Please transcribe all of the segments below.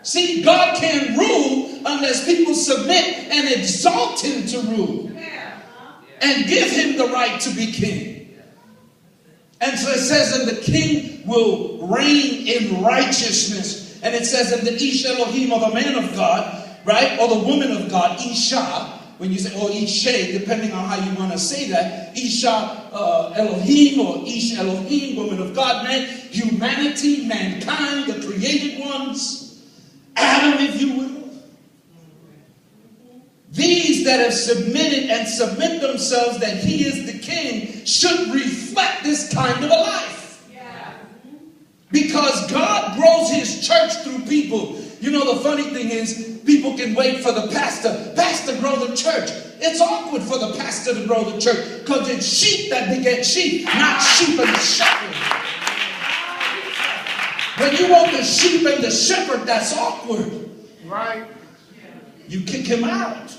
See, God can't rule unless people submit and exalt him to rule. And give him the right to be king. And so it says, and the king will reign in righteousness. And it says, and the Ish Elohim, or the man of God, right? Or the woman of God, Isha. When you say, or Ishe, depending on how you want to say that. Isha Elohim, or Ish Elohim, woman of God, man. Humanity, mankind, the created ones. Adam, if you will. These that have submitted and submit themselves that he is the king should reflect this kind of a life. Yeah. Because God grows his church through people. You know, the funny thing is, people can wait for the pastor. Pastor, grow the church. It's awkward for the pastor to grow the church because it's sheep that beget sheep, not sheep and the shepherd. When you want the sheep and the shepherd, that's awkward. Right. You kick him out.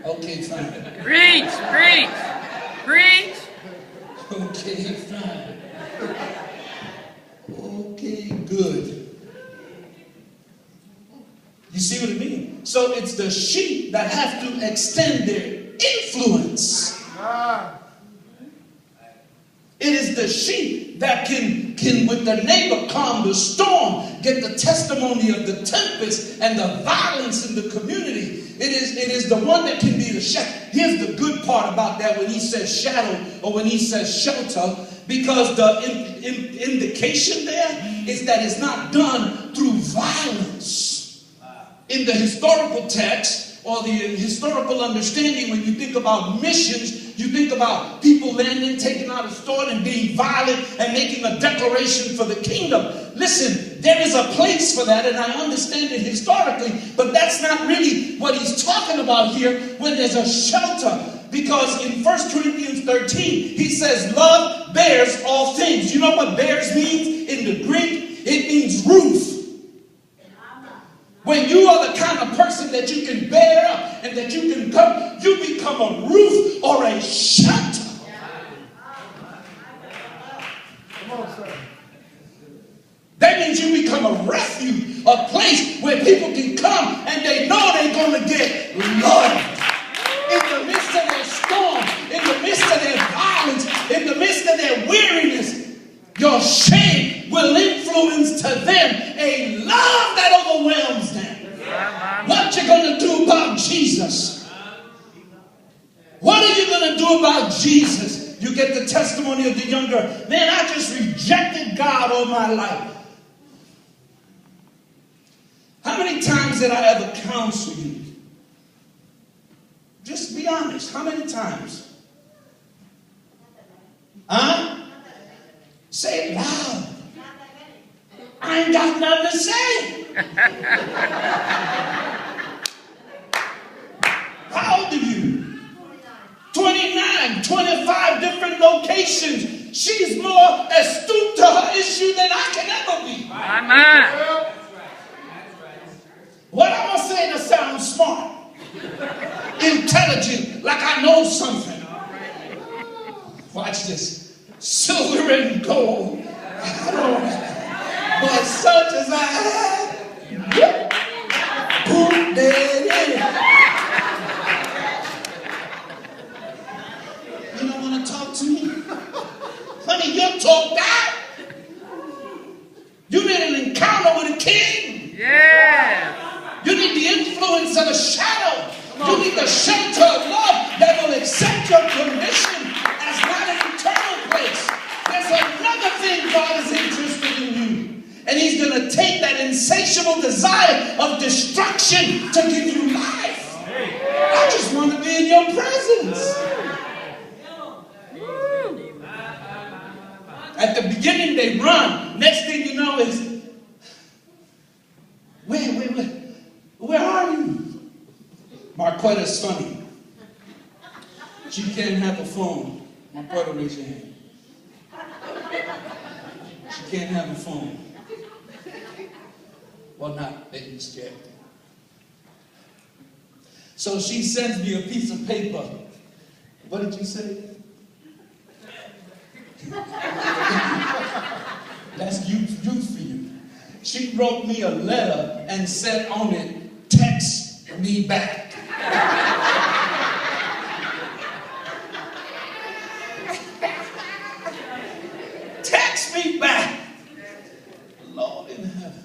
Okay, fine. Preach, preach, preach. Okay, fine. Okay, good. You see what I mean? So it's the sheep that have to extend their influence. It is the sheep that can with their neighbor calm the storm, get the testimony of the tempest and the violence in the community. It is the one that can be the shepherd. Here's the good part about that when he says shadow or when he says shelter, because the indication there is that it's not done through violence. In the historical text, or the historical understanding, when you think about missions, you think about people landing, taking out a store and being violent and making a declaration for the kingdom. Listen, there is a place for that, and I understand it historically, but that's not really what he's talking about here when there's a shelter. Because in 1 Corinthians 13, he says, love bears all things. You know what bears means in the Greek? It means roof. When you are the kind of person that you can bear up and that you can come, you become a roof or a shelter. Come on, sir. That means you become a refuge, a place where people can come and they know they're going to get loved. In the midst of their storm, in the midst of their violence, in the midst of their weariness, your shame will influence to them a love that overwhelms them. What you going to do about Jesus? What are you going to do about Jesus? You get the testimony of the younger man. I just rejected God all my life. How many times did I ever counsel you? Just be honest. How many times? Huh? Say it loud. I ain't got nothing to say. How old are you? 29, 25 different locations. She's more astute to her issue than I can ever be. Amen. What am I saying to sound smart? Intelligent, like I know something. Watch this. Silver and gold I don't have, but such as I have, put that in. You don't want to talk to me? Honey, you're talked out. You need an encounter with a king. Yeah. You need the influence of a shadow. You need the shelter of love that will accept your condition as not an eternal place. There's another thing God is interested in you. And he's going to take that insatiable desire of destruction to give you life. I just want to be in your presence. At the beginning they run. Next thing you know is, where are you? Marquetta's funny. She can't have a phone. Marquetta, raise your hand. She can't have a phone. Well, not making me scared. So she sends me a piece of paper. What did you say? That's youth for you. She wrote me a letter and said on it, text me back. Text me back. Lord in heaven.